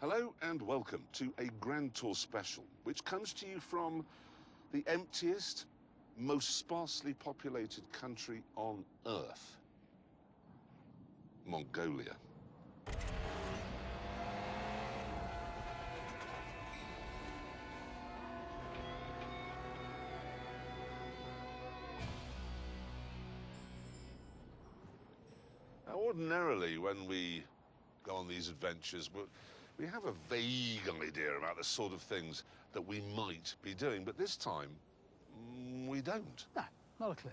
Hello and welcome to a Grand Tour special, which comes to you from the emptiest, most sparsely populated country on Earth, Mongolia. Now, ordinarily, when we go on these adventures, we have a vague idea about the sort of things that we might be doing, but this time, we don't. No, not a clue.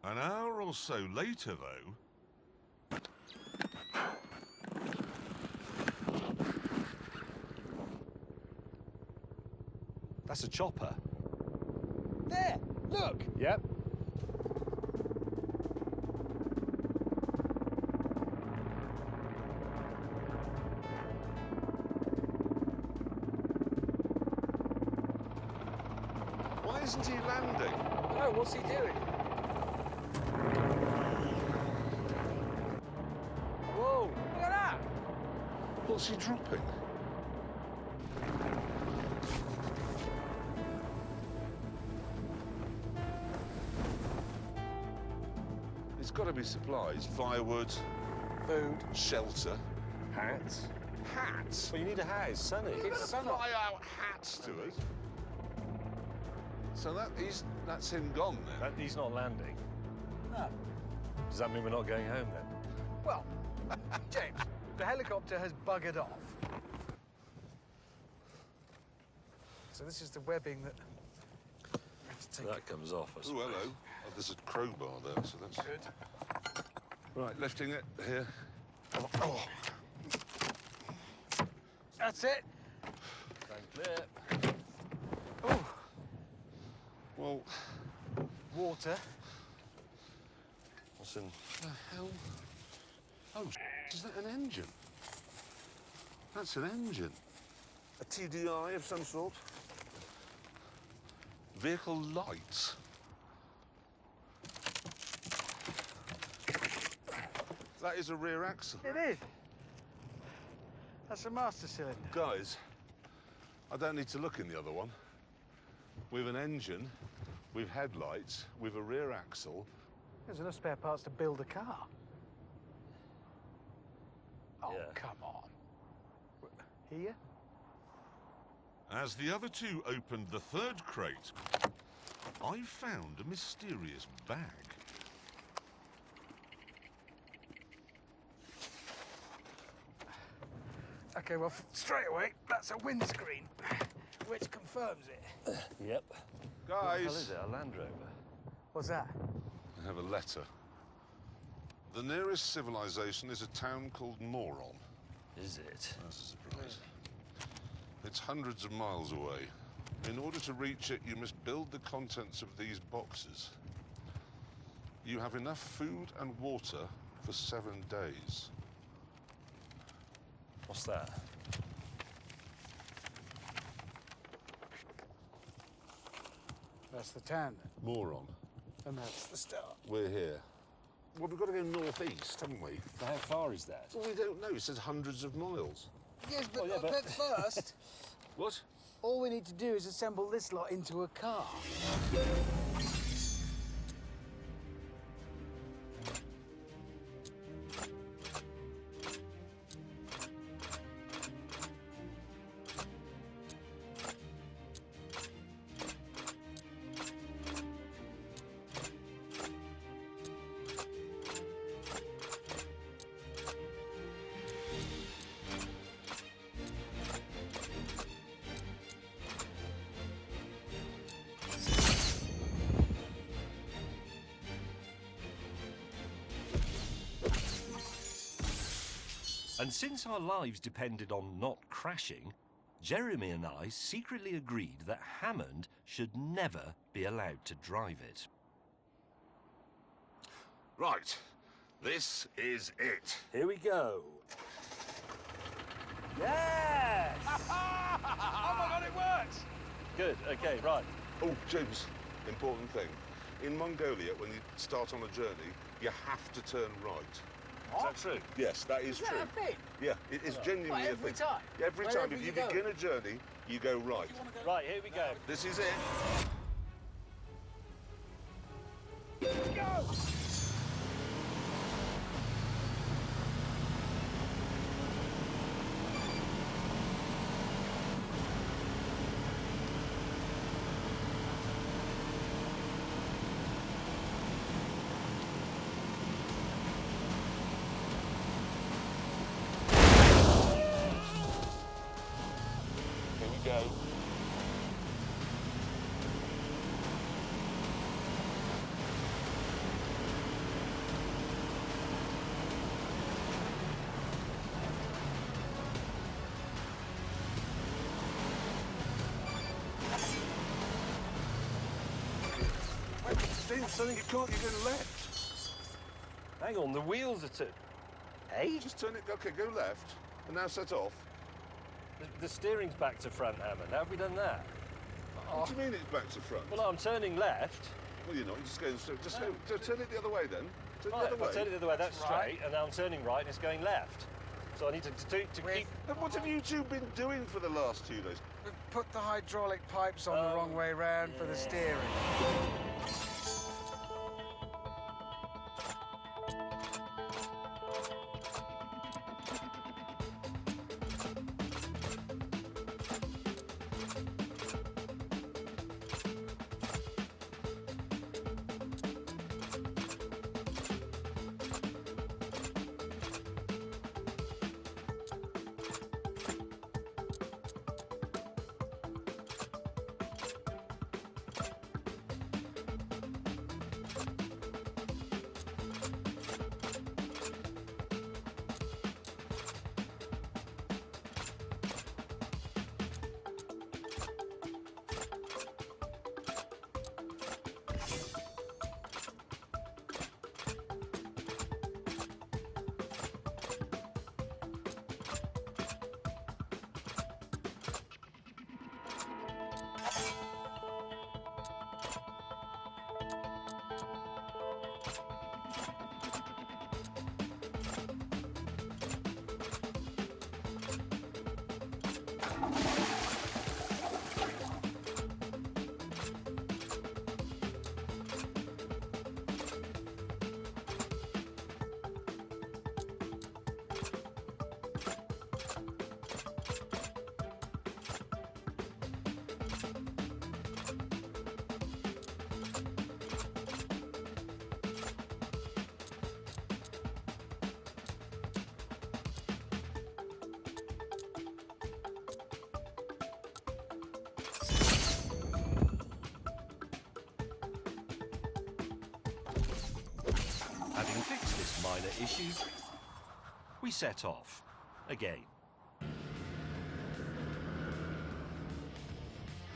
An hour or so later, though... That's a chopper. There! Look! Yep. Why isn't he landing? Oh, what's he doing? Whoa! Look at that! What's he dropping? It's got to be supplies, firewood, Food. shelter. Hats. Hats? Well, you need a hat. It's sunny. You're It's gonna sun up. fly out hats to us? So that's him gone then? He's not landing. No. Does that mean we're not going home then? Well, James, the helicopter has buggered off. So this is the webbing that we have to take. That comes off, I Oh, suppose. hello. Oh, there's a crowbar there, so that's... Good. Right, lifting it here. Oh. That's it. Stand clear. Oh, Well, water. What's in? the hell? Oh, is that an engine? That's an engine. A TDI of some sort. Vehicle lights. That is a rear axle. It is. That's a master cylinder. Guys, I don't need to look in the other one. We've an engine, we've headlights, we've a rear axle. There's enough spare parts to build a car. Oh, Yeah. come on. Here? As the other two opened the third crate, I found a mysterious bag. Okay, well, straight away, that's a windscreen, which confirms it. Yep. What the hell is Guys, it? A Land Rover? What's that? I have a letter. The nearest civilization is a town called Mörön. Is it? That's a surprise. It's hundreds of miles away. In order to reach it, you must build the contents of these boxes. You have enough food and water for 7 days. What's that? That's the town, then. Mörön. And that's the start. We're here. Well, we've got to go northeast, haven't we? How far is that? Well, we don't know. It says hundreds of miles. Yes, but, Oh, yeah, but- first, What? all we need to do is assemble this lot into a car. And since our lives depended on not crashing, Jeremy and I secretly agreed that Hammond should never be allowed to drive it. Right. This is it. Here we go. Yes! Oh my God, it works! Good, okay, right. Oh, James, important thing. In Mongolia, when you start on a journey, you have to turn right. Is that true? Yes, that is Is true. that a thing? Yeah, it is genuinely What, a every thing. time? Every time. Wherever If you you go? begin a journey, you go right. Right, here we go. This is it. Go! Here we go. Wait, Steve, something you can't, you're going left. Hang on, the wheels are too... Hey? Just turn it, okay, go left, and now set off. The steering's back to front, Hammond. How have we done that? What do you mean it's back to front? Well, I'm turning left. Well, you're not, you're just going straight. Just go, so turn it the other way then. Turn Right, the if other I way. turn it the other way, that's Right. straight, and now I'm turning right and it's going left. So I need to keep... And what have you two been doing for the last 2 days? We've put the hydraulic pipes on the wrong way round for the steering. Having fixed this minor issue, we set off. Again.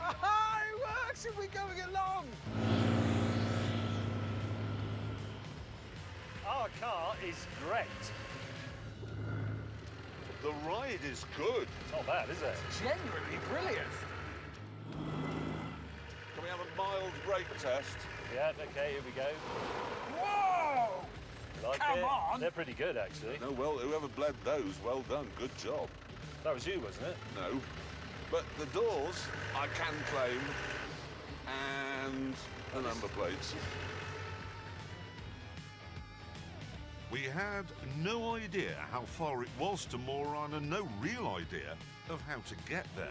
Aha! It works if we're going along! Our car is great. The ride is good. It's not bad, is it? Genuinely brilliant. Can we have a mild brake test? Yeah, okay, here we go. Whoa! Like Come it? on! They're pretty good, actually. No, well, whoever bled those, well done, good job. That was you, wasn't it? No, but the doors I can claim, and the number plates. We had no idea how far it was to Mörön and no real idea of how to get there.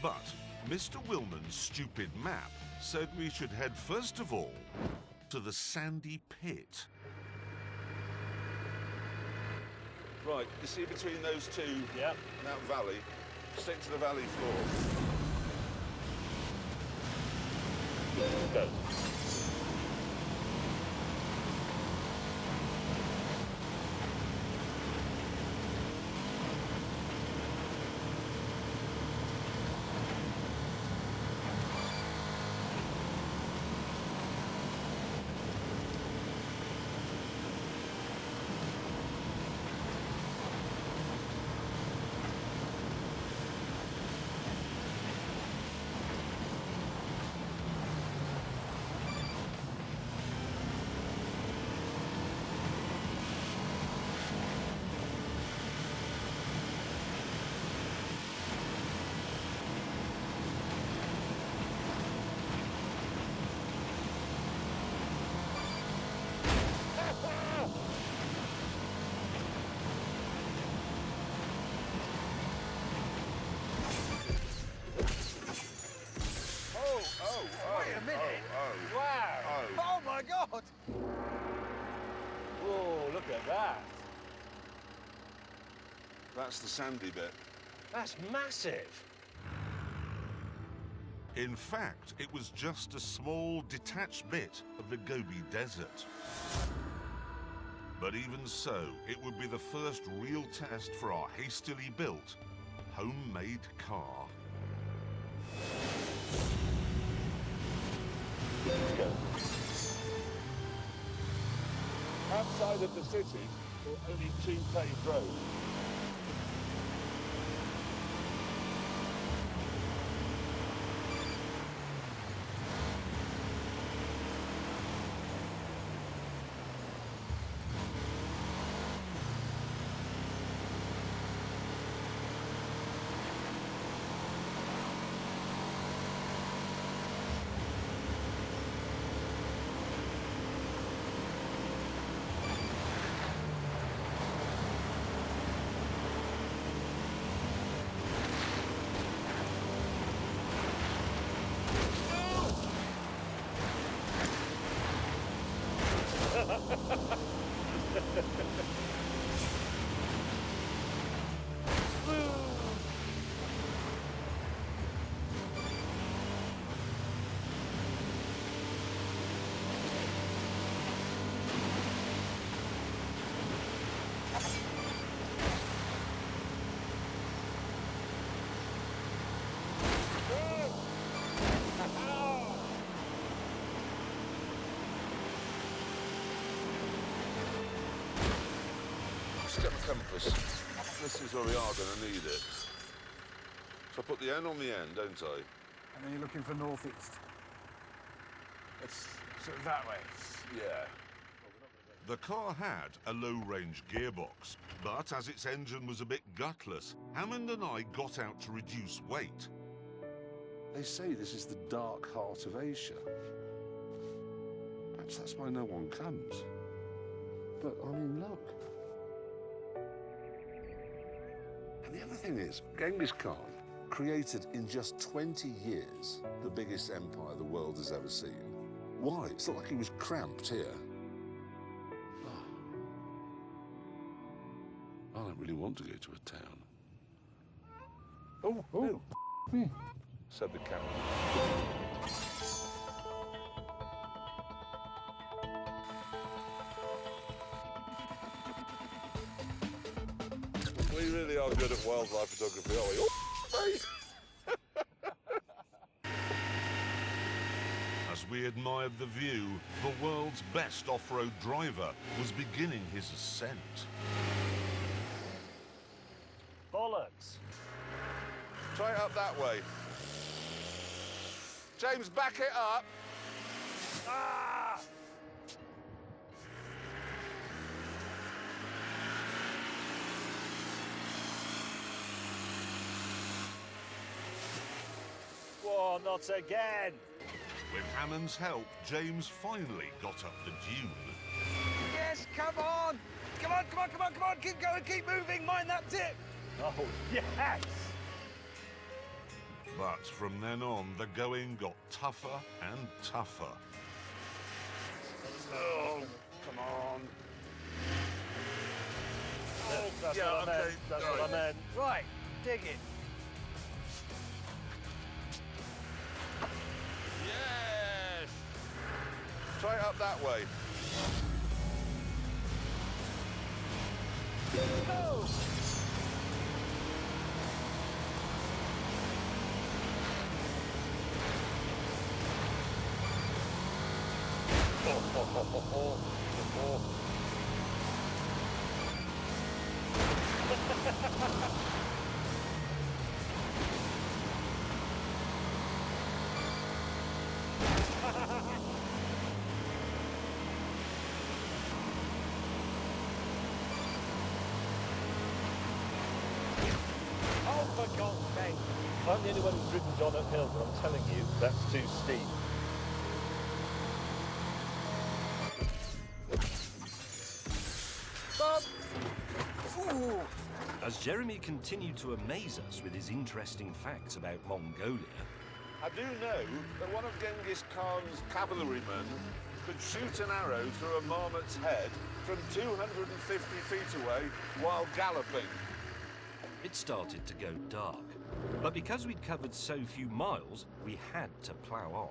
But Mr. Willman's stupid map said we should head first of all to the sandy pit. Right, you see between those two, Yeah. that valley, stick to the valley floor. Go. Whoa, look at that. That's the sandy bit. That's massive. In fact, it was just a small, detached bit of the Gobi Desert. But even so, it would be the first real test for our hastily built, homemade car. Outside of the city, there are only 2 paved roads. Get my compass. This is where we are going to need it. So I put the N on the end, don't I? And then you're looking for northeast. It's sort of that way. Yeah. The car had a low-range gearbox, but as its engine was a bit gutless, Hammond and I got out to reduce weight. They say this is the dark heart of Asia. Perhaps that's why no one comes. But, I mean, look. And the other thing is, Genghis Khan created in just 20 years the biggest empire the world has ever seen. Why? It's not like he was cramped here. I don't really want to go to a town. Oh. Said the captain. We really are good at wildlife photography, are we? Oh, mate. As we admired the view, the world's best off-road driver was beginning his ascent. Bollocks. Try it up that way. James, back it up. Ah! Whoa, not again. With Hammond's help, James finally got up the dune. Yes, come on! Come on, come on, come on, come on! Keep going, keep moving, mind that dip! Oh, yes! But from then on, the going got tougher and tougher. Oh, come on. That's yeah, what I meant. okay, That's all what I meant. Right, dig it. Yes! Try it up that way. Go! Oh, for God's sake. I'm the only one who's driven John uphill, but I'm telling you, that's too steep. Bob! Ooh. As Jeremy continued to amaze us with his interesting facts about Mongolia, I do know that one of Genghis Khan's cavalrymen could shoot an arrow through a marmot's head from 250 feet away while galloping. It started to go dark, but because we'd covered so few miles, we had to plough on.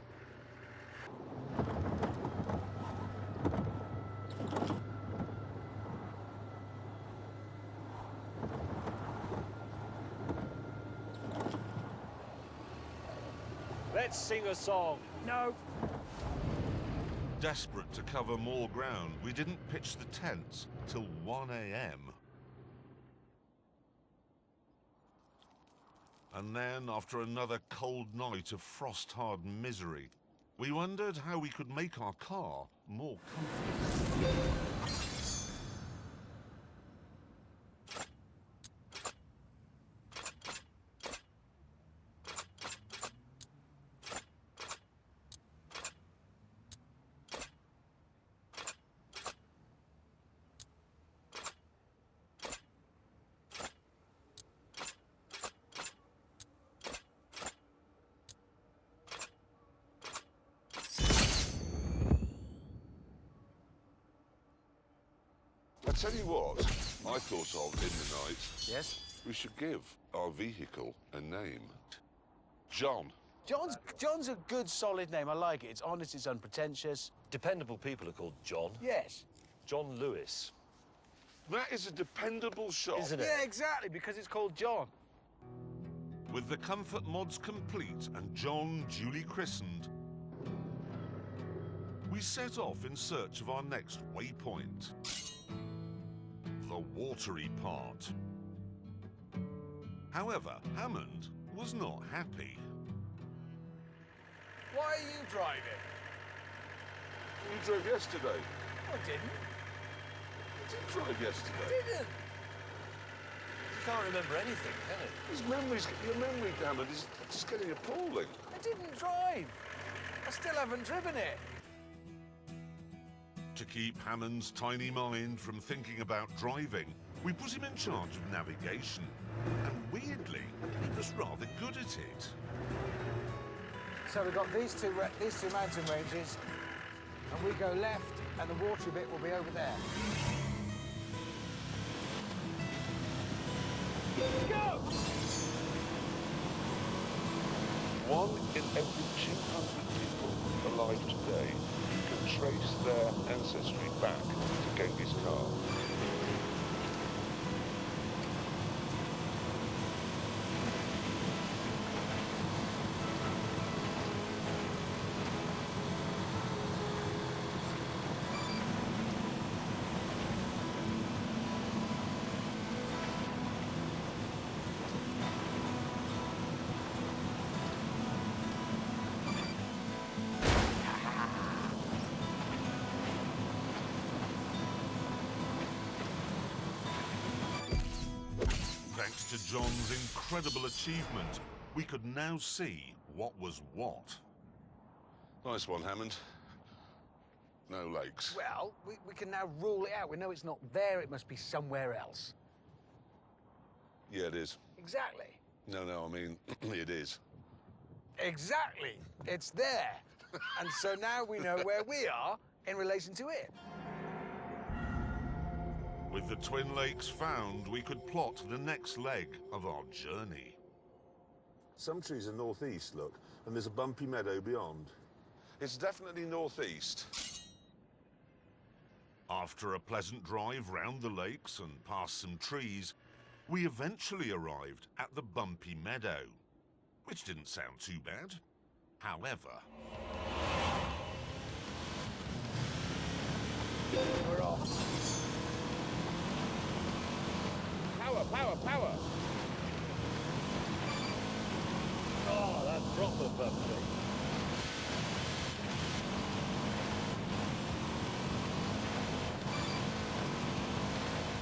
Let's sing a song. No. Desperate to cover more ground, we didn't pitch the tents till 1 a.m. And then, after another cold night of frost-hard misery, we wondered how we could make our car more comfortable. I tell you what, I thought of in the night. Yes? We should give our vehicle a name. John. John's a good, solid name. I like it. It's honest, it's unpretentious. Dependable people are called John. Yes. John Lewis. That is a dependable shot. Isn't it? Yeah, exactly, because it's called John. With the comfort mods complete and John duly christened, we set off in search of our next waypoint. The watery part. However, Hammond was not happy. Why are you driving? You drove yesterday. I didn't. You did drive yesterday. Didn't. You can't remember anything, can it? Your memory, Hammond, is just getting appalling. I didn't drive. I still haven't driven it. To keep Hammond's tiny mind from thinking about driving, we put him in charge of navigation. And weirdly, he was rather good at it. So we've got these two mountain ranges, and we go left, and the watery bit will be over there. Go! 1 in every 200 people alive today can trace their ancestry back to Genghis Khan. Thanks to John's incredible achievement, we could now see what was what. Nice one, Hammond. No lakes. Well, we can now rule it out. We know it's not there, it must be somewhere else. Yeah, it is. Exactly. No, I mean, it is. Exactly. It's there. And so now we know where we are in relation to it. With the Twin Lakes found, we could plot the next leg of our journey. Some trees are northeast, look, and there's a bumpy meadow beyond. It's definitely northeast. After a pleasant drive round the lakes and past some trees, we eventually arrived at the bumpy meadow, which didn't sound too bad. However... We're off. Power, power! Oh, that's proper bumpy.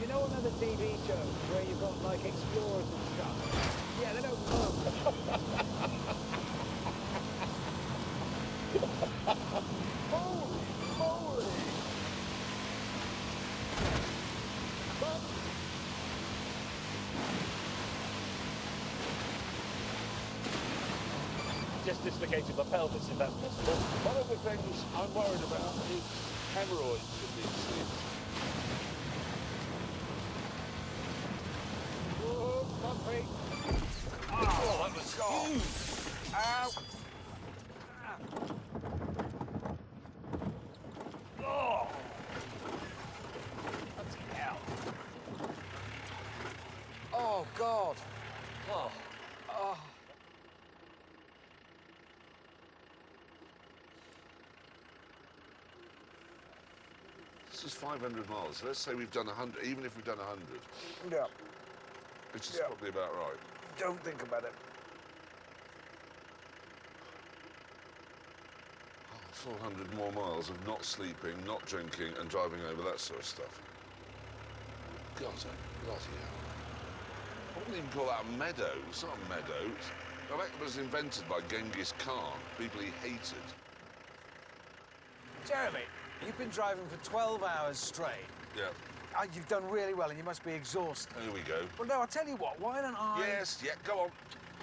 You know another TV show where you've got like explorers and stuff? Yeah, they don't move. Holy moly! just dislocated my pelvis, if that's possible. One of the things I'm worried about is hemorrhoids in these things. Oh, bumpy. Oh, that was huge. Ow. Oh, Bloody hell. Oh, God. oh. Oh. This is 500 miles. Let's say we've done 100, even if we've done 100, Yeah, which is Yeah. probably about right. don't think about it. 400 more miles of not sleeping, not drinking, and driving over that sort of stuff. God, bloody hell. I wouldn't even call that a meadow. It's not a meadow. It was invented by Genghis Khan, people he hated. Jeremy, you've been driving for 12 hours straight. Yeah, You've done really well and you must be exhausted. here we go. Well, no, I'll tell you what, why don't I... Yes, yeah, go on.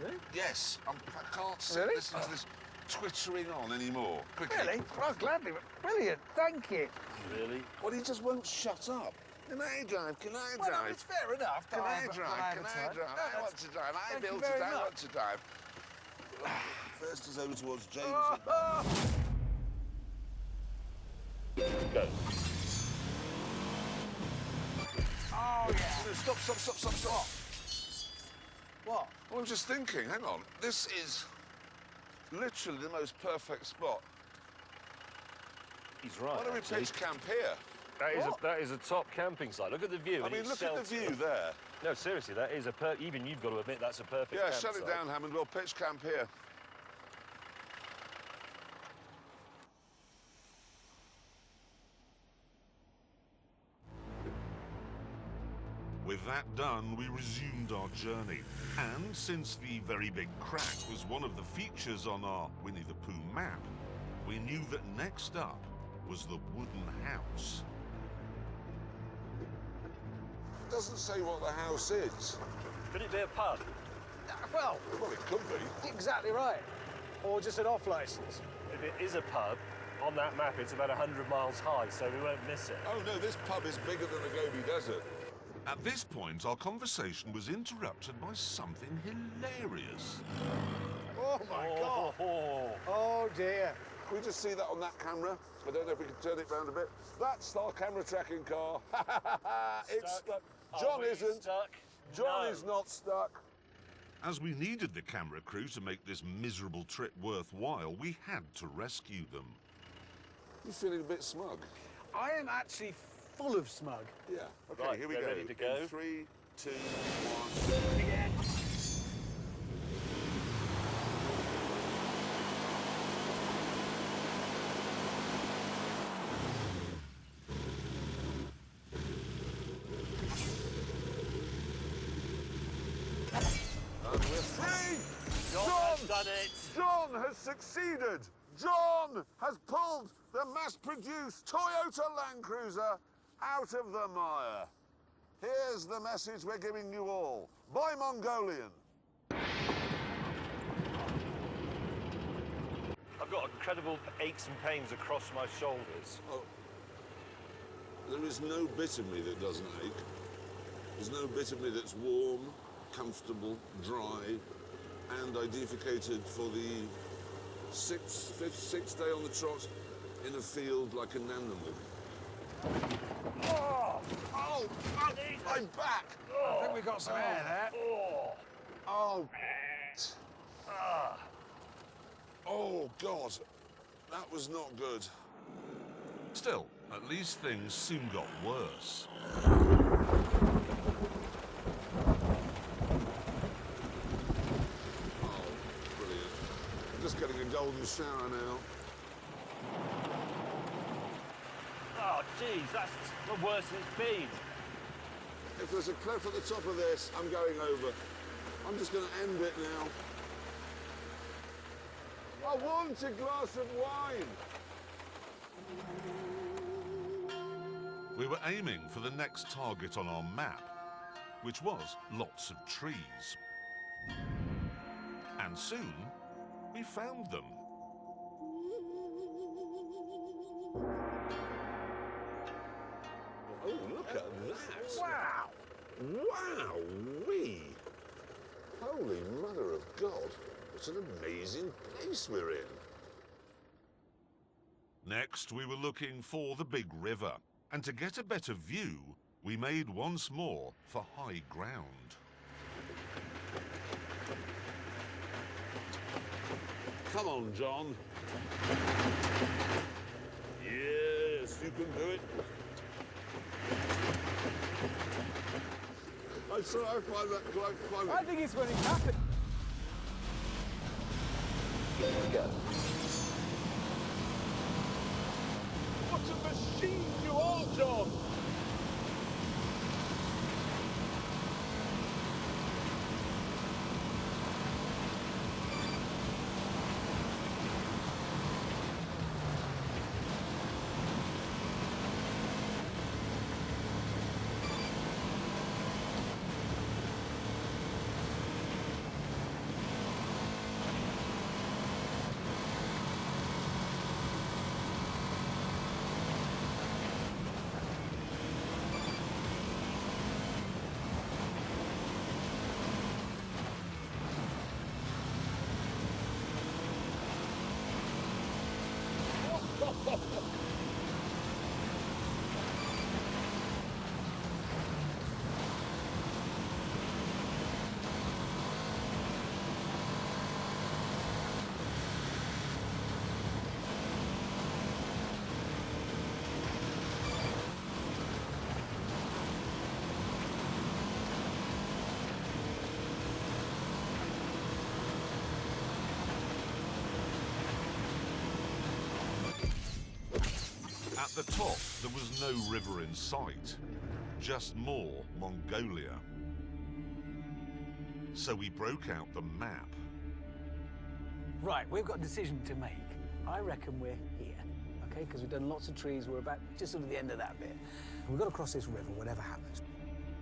Really? Yes, I can't sit Really? listening to this twittering on anymore. Quickly. Really? Oh, gladly. Brilliant, thank you. Really? Well, he just won't shut up. Can I drive? Can I Well, no, drive? it's fair enough. Can that I have- drive? that Can have I time. drive? No, I that's- want to drive. I thank you built very it. I much. want to drive. First is over towards James. Oh, Go. oh, yeah. No, stop. What? Well, I'm just thinking, hang on. This is literally the most perfect spot. He's right. Why don't we actually. pitch camp here? That is a top camping site. Look at the view. I and mean, it's look at the sheltered. view there. No, seriously, that is even you've got to admit that's a perfect Yeah, campsite. shut it down, Hammond. We'll pitch camp here. With that done, we resumed our journey. And since the very big crack was one of the features on our Winnie the Pooh map, we knew that next up was the wooden house. It doesn't say what the house is. Could it be a pub? Well, Well, it could be. exactly right. Or just an off licence. If it is a pub, on that map it's about 100 miles high, so we won't miss it. Oh, no, this pub is bigger than the Gobi Desert. At this point, our conversation was interrupted by something hilarious. Oh, my God. Oh, dear. Can we just see that on that camera? I don't know if we can turn it round a bit. That's our camera tracking car. It's stuck. John isn't. Stuck? John No. is not stuck. As we needed the camera crew to make this miserable trip worthwhile, we had to rescue them. You're feeling a bit smug. I am actually full of smug. Yeah. Okay, Right, here we they're go. ready to go. In 3, 2, 1. And we're free! John has done it. John has succeeded! John has pulled the mass-produced Toyota Land Cruiser out of the mire. Here's the message we're giving you all. By Mongolian. I've got incredible aches and pains across my shoulders. Oh, there is no bit of me that doesn't ache. There's no bit of me that's warm, comfortable, dry, and I defecated for the sixth day on the trot in a field like an animal. Oh, My back! I think we got some air there. Oh, oh, God. That was not good. Still, at least things soon got worse. Oh, brilliant. I'm just getting a golden shower now. Oh, geez, that's the worst it's been. If there's a cliff at the top of this, I'm going over. I'm just going to end it now. I want a glass of wine. We were aiming for the next target on our map, which was lots of trees. And soon, we found them. Oh, look at that! Wow! Wow-wee! Holy Mother of God, what an amazing place we're in. Next, we were looking for the big river, and to get a better view, we made once more for high ground. Come on, John. Yes, you can do it. I find that quite funny. I think it's when it happened. Here we go. What a machine you are, John! At the top, there was no river in sight, just more Mongolia. So we broke out the map. Right, we've got a decision to make. I reckon we're here, okay? Because we've done lots of trees. We're about just sort of the end of that bit. We've got to cross this river, whatever happens.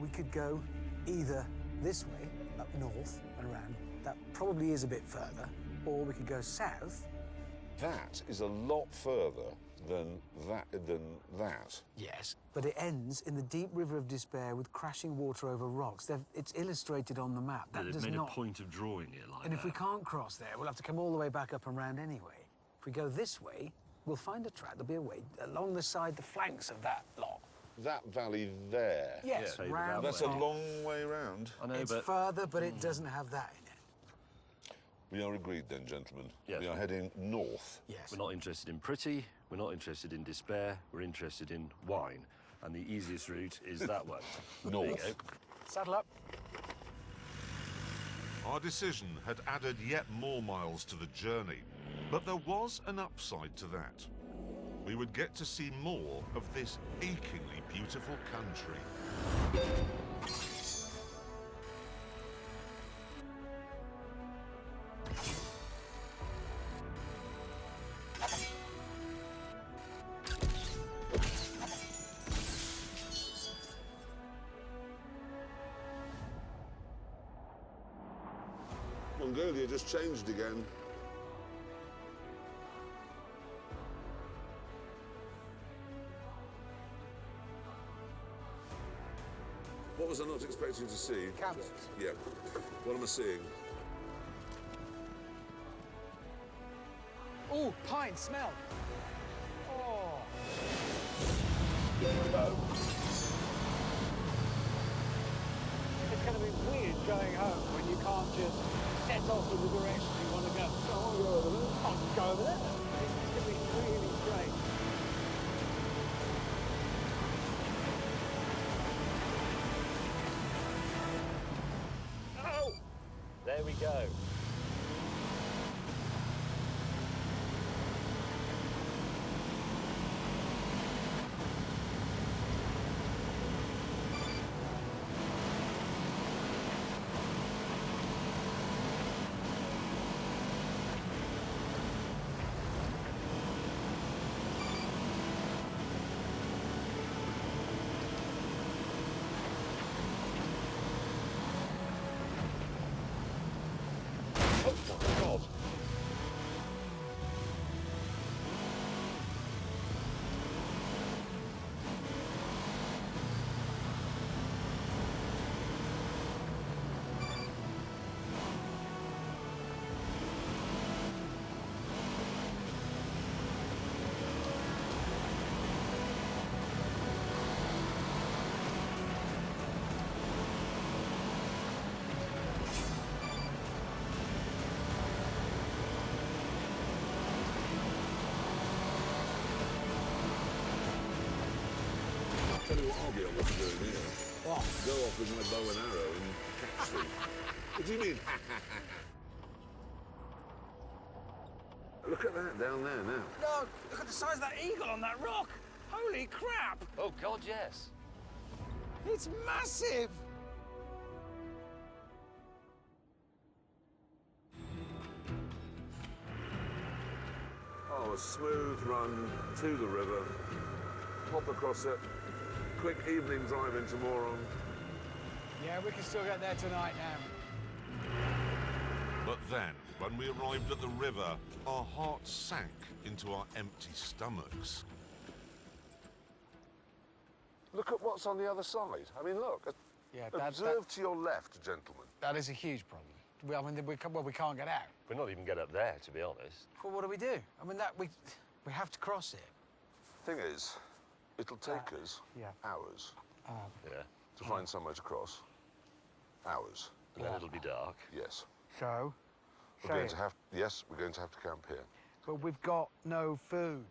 We could go either this way, up north and around. That probably is a bit further. Or we could go south. That is a lot further than that. Yes. But it ends in the deep river of despair with crashing water over rocks. It's illustrated on the map. That They've does made not... a point of drawing it like And that. if we can't cross there, we'll have to come all the way back up and round anyway. If we go this way, we'll find a track. There'll be a way along the side, the flanks of that lot. That valley there. Yes, Yeah, round. That's a there. long way round. I know, It's but further, but it doesn't have that in it. We are agreed then, gentlemen. Yes. We are heading north. Yes. we're not interested in pretty, we're not interested in despair, we're interested in wine. And the easiest route is that one. North. There you go. Saddle up. Our decision had added yet more miles to the journey, but there was an upside to that. We would get to see more of this achingly beautiful country. Mongolia just changed again. What was I not expecting to see? Camels. Yeah. What am I seeing? Oh, pine smell. Oh. It's going to be weird going home when you can't just set off in the direction you want to go. I want to go over there. I'll just go over there. It's going to be really strange. Oh! There we go. tell you what I'll be able to do here. What? Go off with my bow and arrow and catch them. What do you mean? Look at that down there now. No, look at the size of that eagle on that rock. Holy crap! Oh, God, yes. It's massive! Oh, a smooth run to the river. Hop across it. Quick evening drive into Mörön. Yeah, we can still get there tonight now. But then, when we arrived at the river, our hearts sank into our empty stomachs. Look at what's on the other side. I mean, look. Yeah, Observe to your left, gentlemen. that is a huge problem. We can't get out. We'll not even get up there, to be honest. Well, what do we do? I mean, we have to cross it. Thing is, it'll take us yeah. hours Yeah. to find somewhere to cross. Hours. And then it'll be dark. Yes. So? We're going to have. Yes, we're going to have to camp here. But we've got no food.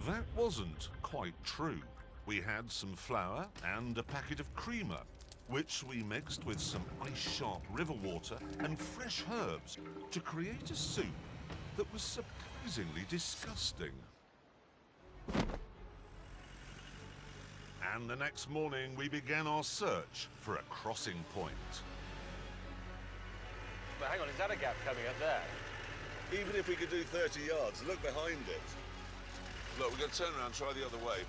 That wasn't quite true. We had some flour and a packet of creamer, which we mixed with some ice-sharp river water and fresh herbs to create a soup that was surprisingly disgusting. And the next morning, we began our search for a crossing point. But hang on, is that a gap coming up there? Even if we could do 30 yards, look behind it. Look, we're going to turn around and try the other way.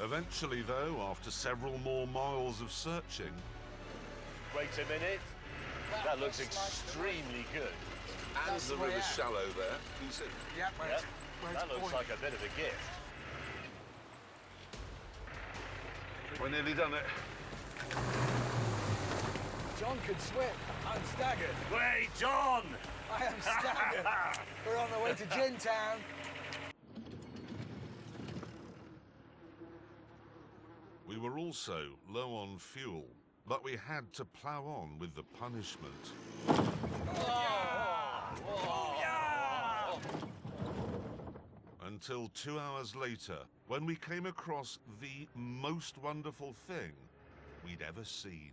Eventually, though, after several more miles of searching, Wait a minute. That looks extremely good. And the river's shallow there. You see? Yeah, Yep. That looks like a bit of a gift. We're nearly done it. John could swim. I'm staggered. Wait, John! I am staggered. We're on the way to Gin Town. we were also low on fuel, but we had to plough on with the punishment. Until 2 hours later, when we came across the most wonderful thing we'd ever seen.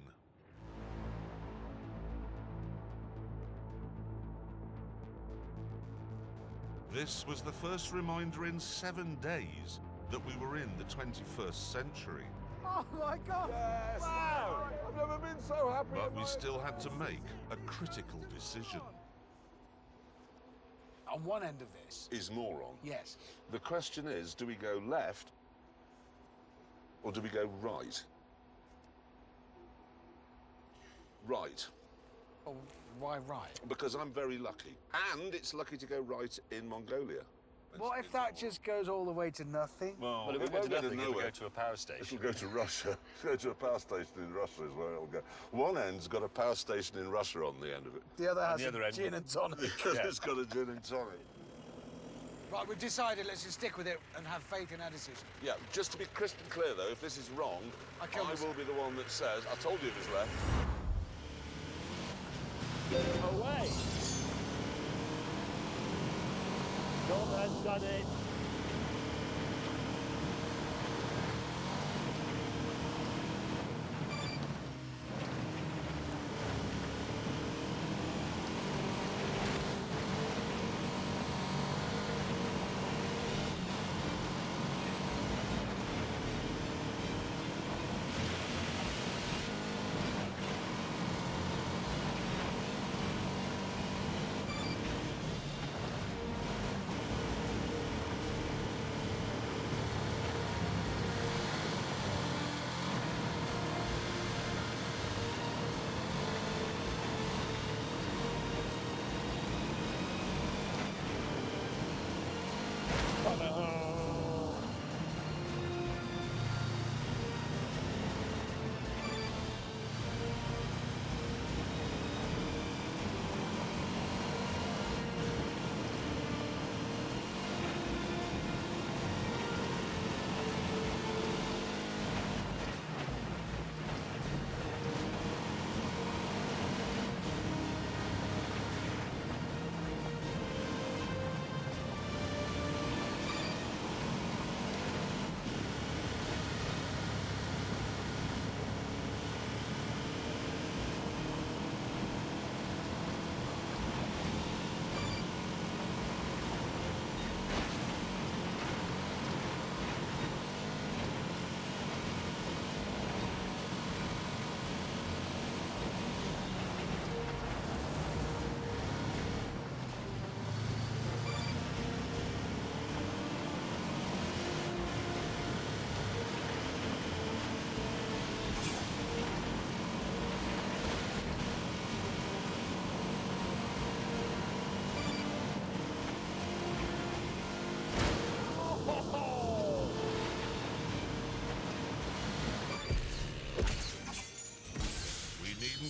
This was the first reminder in 7 days that we were in the 21st century. Oh my God! Yes! Wow! I've never been so happy. But we still had to make a critical decision. On one end of this, Is Mörön. yes. The question is, do we go left or do we go right? Right. Oh, why right? Because I'm very lucky. And it's lucky to go right in Mongolia. What if that just goes all the way to nothing? Well, Well, it won't go to nothing, it'll go to a power station. It'll go to Russia. It'll go to a power station in Russia is where it'll go. One end's got a power station in Russia on the end of it. The other has the other a end- gin and tonic. Because it's got a gin and tonic. Right, we've decided, let's just stick with it and have faith in our decision. Yeah, just to be crystal clear though, if this is wrong, I I will be the one that says, I told you it was left. Away! John has done it.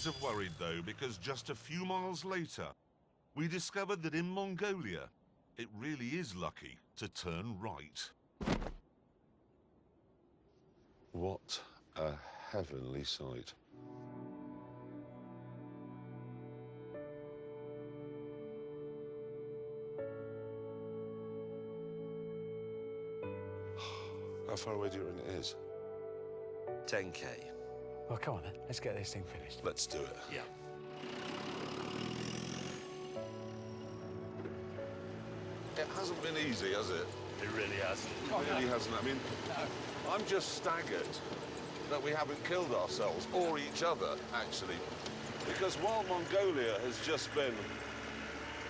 shouldn't have worried, though, because just a few miles later, we discovered that in Mongolia, it really is lucky to turn right. What a heavenly sight. How far away do you reckon it is? 10K. Well, come on then. Let's get this thing finished. Let's do it. Yeah. It hasn't been easy, has it? It really has. It really hasn't. I mean, I'm just staggered that we haven't killed ourselves, or each other, actually. Because while Mongolia has just been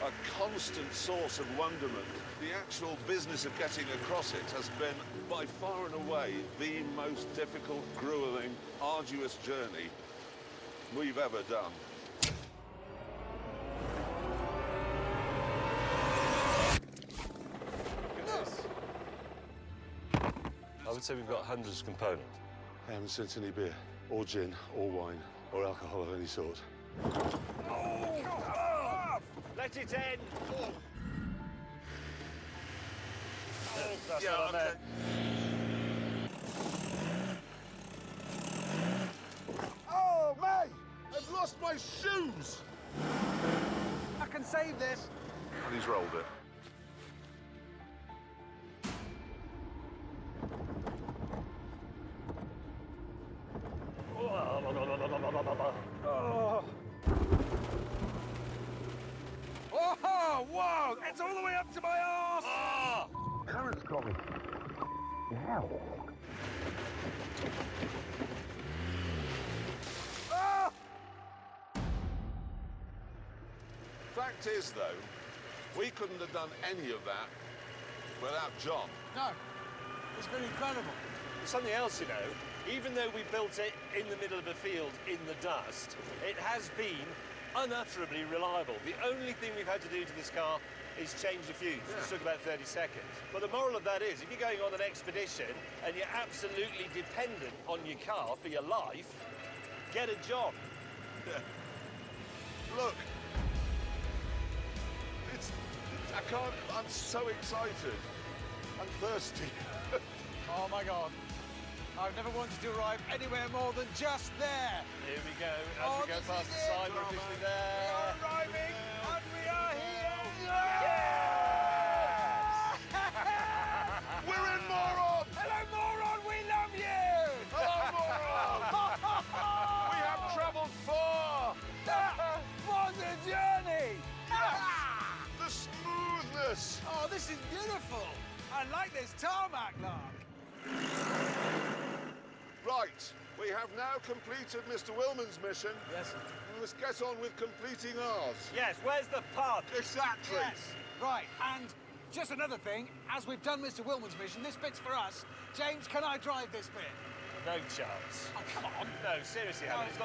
a constant source of wonderment, the actual business of getting across it has been, by far and away, the most difficult, grueling, arduous journey we've ever done. I would say we've got hundreds of components. I haven't sent any beer, or gin, or wine, or alcohol of any sort. Let it end! That's Yeah, what I meant. Oh, mate! I've lost my shoes! I can save this. And he's rolled it. Oh, whoa! It's all the way up to my arse! Current's got me. Hell. Fact is, though, we couldn't have done any of that without John. No, it's been incredible. Something else, you know, even though we built it in the middle of a field in the dust, it has been unutterably reliable. The only thing we've had to do to this car is change the fuse. It took about 30 seconds. But the moral of that is, if you're going on an expedition and you're absolutely dependent on your car for your life, get a job. Look. I can't, I'm so excited. I'm thirsty. Oh, my God. I've never wanted to arrive anywhere more than just there. Here we go. As we go past the sign, we're officially there. We are arriving, and we are here. We're in Mörön! Hello, Mörön, we love you! Hello, Mörön! We have travelled far! What a journey! The smoothness! Oh, this is beautiful. I like this tarmac, Lark. Right, we have now completed Mr. Willman's mission. Yes. We must get on with completing ours. Yes, where's the pub? Exactly. Yes. Right, and just another thing, as we've done Mr. Willman's mission, this bit's for us. James, can I drive this bit? No chance. Oh, come on. No, seriously, Howard, it's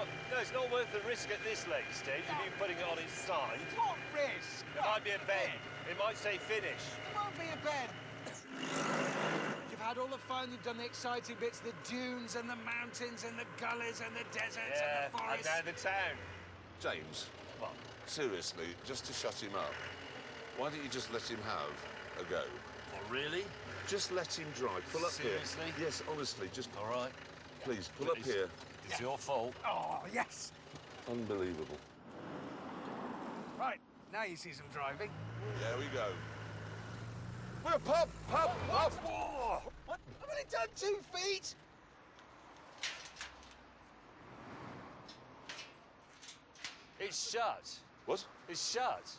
not worth the risk at this late stage of you putting it on its side. What risk? It might be a bend. It might say finish. It won't be a bed. You've had all the fun, you've done the exciting bits, the dunes and the mountains and the gullies and the deserts and the And forests. now the town. James, What? seriously, just to shut him up, why don't you just let him have a go? Oh, really? Just let him drive. Pull up Seriously? here. Yes, honestly, just All right. please pull up here. It's your fault. Oh, yes. Unbelievable. Right, now you see some driving. There we go. We're pub! What? What? I've only done 2 feet. It's shut. What? It's shut.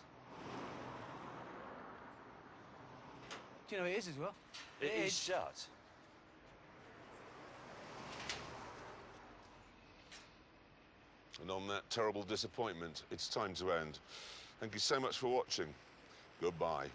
Do you know it is as well? It is shut. And on that terrible disappointment, it's time to end. Thank you so much for watching. Goodbye.